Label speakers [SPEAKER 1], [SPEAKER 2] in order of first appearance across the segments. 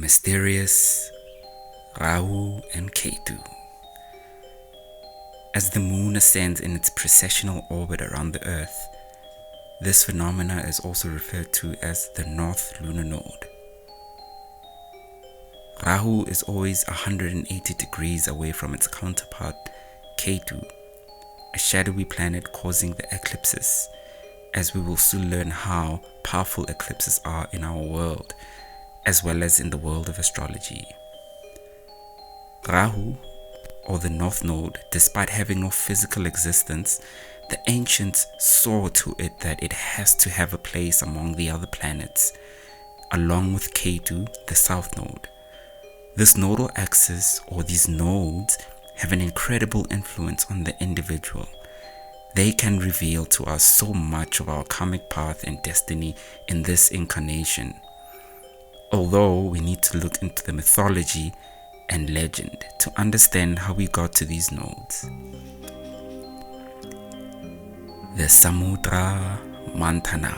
[SPEAKER 1] mysterious Rahu and Ketu. As the moon ascends in its precessional orbit around the Earth, this phenomena is also referred to as the North Lunar Node. Rahu is always 180 degrees away from its counterpart, Ketu, a shadowy planet causing the eclipses, as we will soon learn how powerful eclipses are in our world, as well as in the world of astrology. Rahu, or the North Node, despite having no physical existence, the ancients saw to it that it has to have a place among the other planets, along with Ketu, the South Node. This nodal axis, or these nodes, have an incredible influence on the individual. They can reveal to us so much of our karmic path and destiny in this incarnation, although we need to look into the mythology and legend to understand how we got to these nodes. The Samudra Manthana,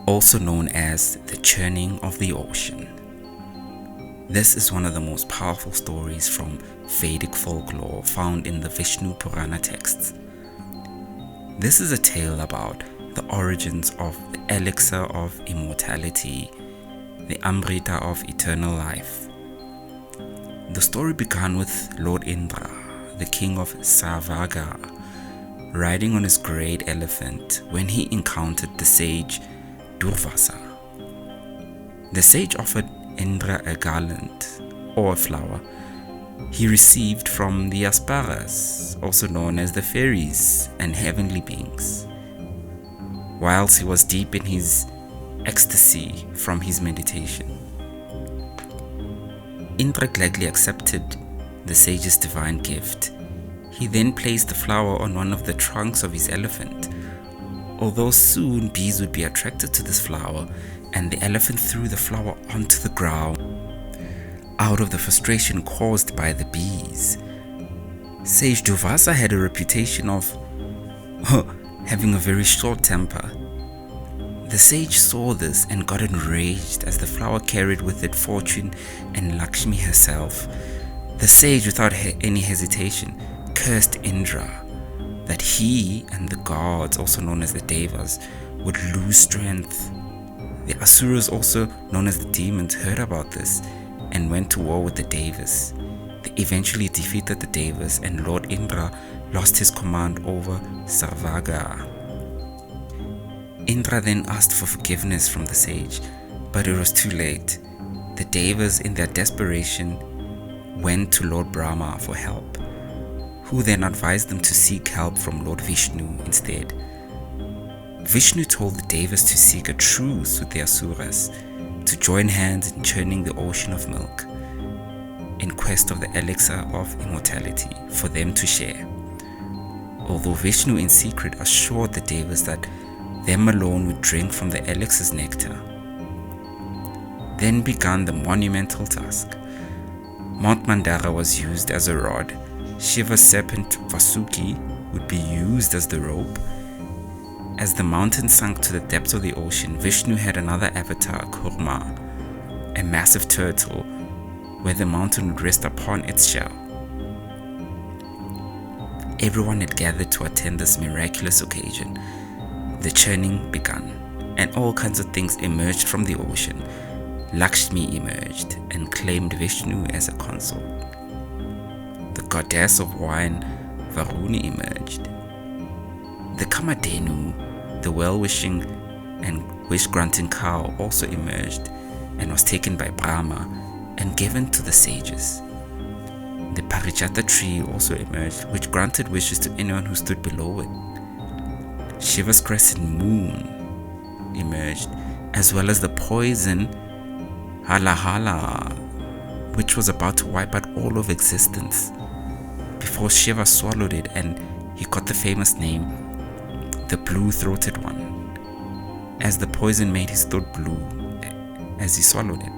[SPEAKER 1] also known as the churning of the ocean. This is one of the most powerful stories from Vedic folklore found in the Vishnu Purana texts. This is a tale about the origins of the elixir of immortality, the Amrita of eternal life. The story began with Lord Indra, the king of Sarvaga, riding on his great elephant when he encountered the sage Durvasa. The sage offered Indra a garland, or a flower, he received from the Asparas, also known as the fairies and heavenly beings. Whilst he was deep in his ecstasy from his meditation, Indra gladly accepted the sage's divine gift. He then placed the flower on one of the trunks of his elephant. Although soon bees would be attracted to this flower, and the elephant threw the flower onto the ground out of the frustration caused by the bees. Sage Durvasa had a reputation of having a very short temper. The sage saw this and got enraged as the flower carried with it fortune and Lakshmi herself. The sage, without any hesitation, cursed Indra that he and the gods, also known as the Devas, would lose strength. The Asuras, also known as the demons, heard about this and went to war with the Devas. They eventually defeated the Devas, and Lord Indra lost his command over Sarvaga. Indra then asked for forgiveness from the sage, but it was too late. The Devas, in their desperation, went to Lord Brahma for help, who then advised them to seek help from Lord Vishnu instead. Vishnu told the Devas to seek a truce with the Asuras, to join hands in churning the ocean of milk, in quest of the elixir of immortality for them to share. Although Vishnu in secret assured the Devas that them alone would drink from the elixir's nectar. Then began the monumental task. Mount Mandara was used as a rod, Shiva's serpent Vasuki would be used as the rope. As the mountain sunk to the depths of the ocean, Vishnu had another avatar, Kurma, a massive turtle, where the mountain would rest upon its shell. Everyone had gathered to attend this miraculous occasion. The churning began, and all kinds of things emerged from the ocean. Lakshmi emerged and claimed Vishnu as a consort. The goddess of wine, Varuni, emerged. The Kamadhenu, the well-wishing and wish-granting cow, also emerged and was taken by Brahma and given to the sages. The Parijata tree also emerged, which granted wishes to anyone who stood below it. Shiva's crescent moon emerged, as well as the poison Halahala, which was about to wipe out all of existence, before Shiva swallowed it and he got the famous name, the blue-throated one, as the poison made his throat blue as he swallowed it.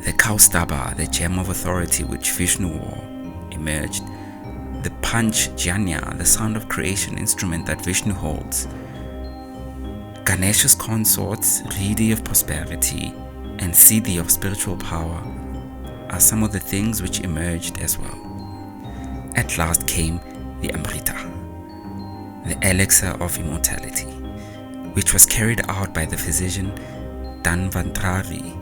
[SPEAKER 1] The Kaustaba, the gem of authority which Vishnu wore, emerged. The Panch Janya, the sound of creation instrument that Vishnu holds. Ganesha's consorts, Riddhi of prosperity and Siddhi of spiritual power, are some of the things which emerged as well. At last came the Amrita, the elixir of immortality, which was carried out by the physician Dhanvantari.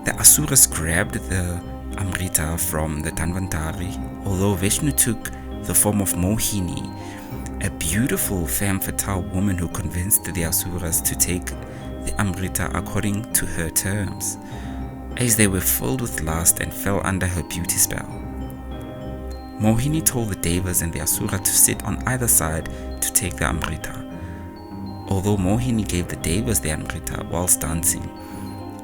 [SPEAKER 1] The Asuras grabbed the Amrita from the Dhanvantari, although Vishnu took the form of Mohini, a beautiful femme fatale woman who convinced the Asuras to take the Amrita according to her terms, as they were filled with lust and fell under her beauty spell. Mohini told the Devas and the Asura to sit on either side to take the Amrita. Although Mohini gave the Devas the Amrita whilst dancing,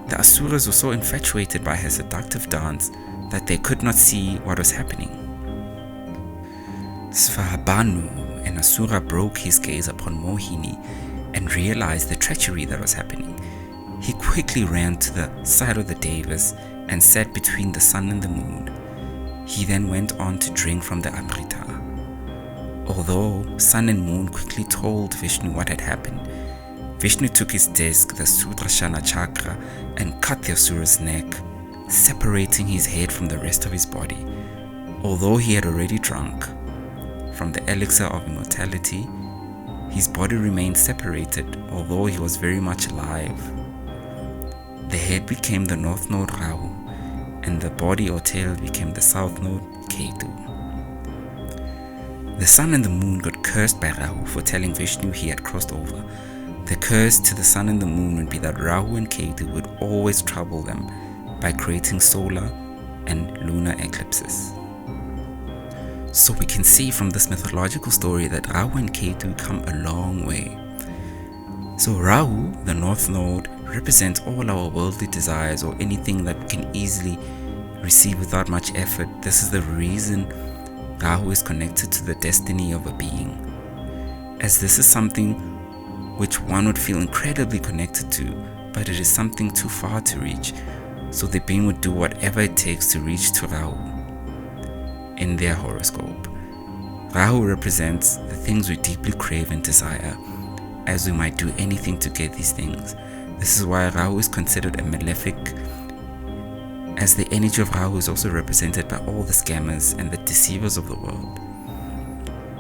[SPEAKER 1] the Asuras were so infatuated by her seductive dance that they could not see what was happening. Svabhanu, an Asura, broke his gaze upon Mohini and realized the treachery that was happening. He quickly ran to the side of the Devas and sat between the sun and the moon. He then went on to drink from the Amrita. Although sun and moon quickly told Vishnu what had happened, Vishnu took his disc, the Sudrashana chakra, and cut the Asura's neck, separating his head from the rest of his body. Although he had already drunk from the elixir of immortality, his body remained separated, although he was very much alive. The head became the North Node Rahu, and the body or tail became the South Node Ketu. The sun and the moon got cursed by Rahu for telling Vishnu he had crossed over. The curse to the sun and the moon would be that Rahu and Ketu would always trouble them by creating solar and lunar eclipses. So we can see from this mythological story that Rahu and Ketu come a long way. So Rahu, the North Node, represents all our worldly desires or anything that we can easily receive without much effort. This is the reason Rahu is connected to the destiny of a being, as this is something which one would feel incredibly connected to, but it is something too far to reach, so the being would do whatever it takes to reach to Rahu. In their horoscope, Rahu represents the things we deeply crave and desire, as we might do anything to get these things. This is why Rahu is considered a malefic, as the energy of Rahu is also represented by all the scammers and the deceivers of the world.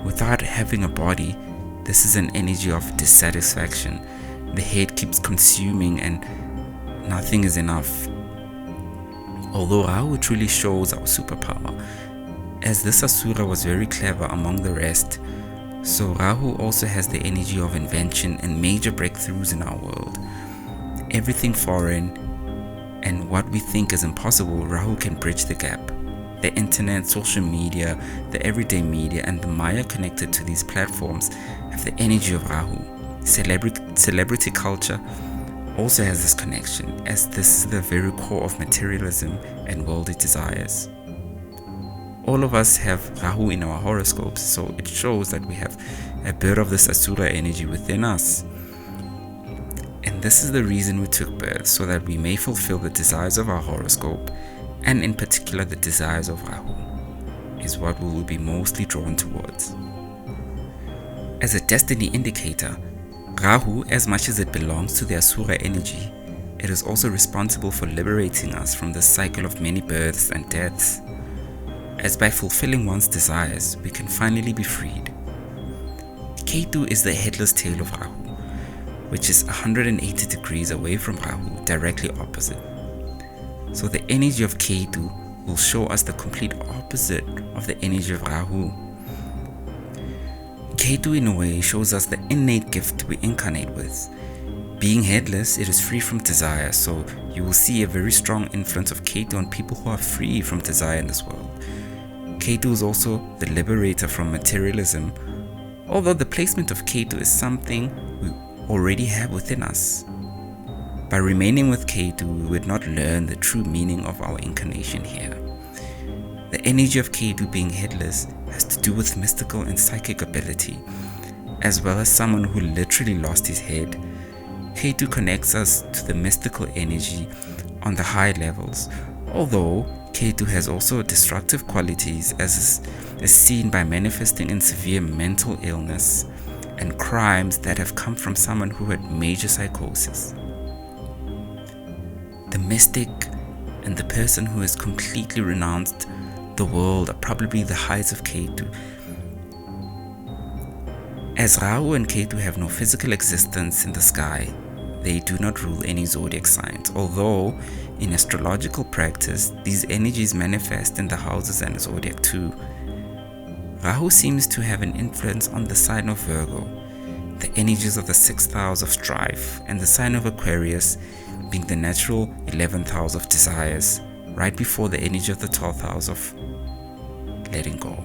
[SPEAKER 1] Without having a body, this is an energy of dissatisfaction. The head keeps consuming and nothing is enough. Although Rahu truly shows our superpower, as this Asura was very clever among the rest, so Rahu also has the energy of invention and major breakthroughs in our world. Everything foreign and what we think is impossible, Rahu can bridge the gap. The internet, social media, the everyday media, and the Maya connected to these platforms have the energy of Rahu. Celebrity culture also has this connection, as this is the very core of materialism and worldly desires. All of us have Rahu in our horoscopes, so it shows that we have a bit of this Asura energy within us. And this is the reason we took birth, so that we may fulfill the desires of our horoscope, and in particular the desires of Rahu, is what we will be mostly drawn towards. As a destiny indicator, Rahu, as much as it belongs to the Asura energy, it is also responsible for liberating us from the cycle of many births and deaths, as by fulfilling one's desires, we can finally be freed. Ketu is the headless tail of Rahu, which is 180 degrees away from Rahu, directly opposite. So the energy of Ketu will show us the complete opposite of the energy of Rahu. Ketu in a way shows us the innate gift we incarnate with. Being headless, it is free from desire, so you will see a very strong influence of Ketu on people who are free from desire in this world. Ketu is also the liberator from materialism, although the placement of Ketu is something we already have within us. By remaining with Ketu, we would not learn the true meaning of our incarnation here. The energy of Ketu being headless has to do with mystical and psychic ability, as well as someone who literally lost his head. Ketu connects us to the mystical energy on the high levels, although Ketu has also destructive qualities, as is seen by manifesting in severe mental illness and crimes that have come from someone who had major psychosis. The mystic and the person who has completely renounced the world are probably the heights of Ketu. As Rahu and Ketu have no physical existence in the sky, they do not rule any zodiac signs, although in astrological practice, these energies manifest in the houses and the zodiac too. Rahu seems to have an influence on the sign of Virgo, the energies of the 6th house of strife, and the sign of Aquarius being the natural 11th house of desires, right before the energy of the 12th house of letting go.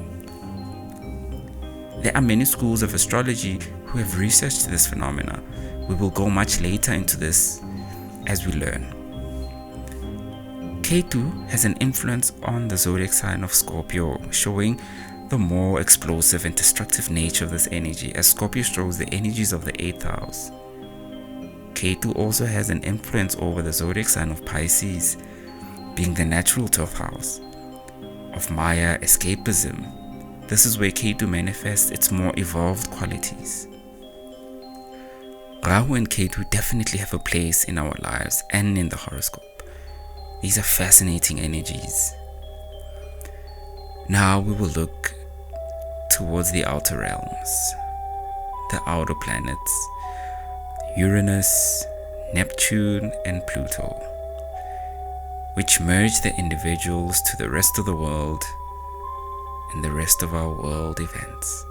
[SPEAKER 1] There are many schools of astrology who have researched this phenomena. We will go much later into this as we learn. Ketu has an influence on the zodiac sign of Scorpio, showing the more explosive and destructive nature of this energy, as Scorpio shows the energies of the 8th house. Ketu also has an influence over the zodiac sign of Pisces, being the natural 12th house of Maya escapism. This is where Ketu manifests its more evolved qualities. Rahu and Ketu definitely have a place in our lives and in the horoscope. These are fascinating energies. Now we will look towards the outer realms, the outer planets, Uranus, Neptune, and Pluto, which merge the individuals to the rest of the world and the rest of our world events.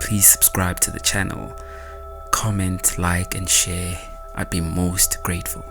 [SPEAKER 1] Please subscribe to the channel, comment, like, and share. I'd be most grateful.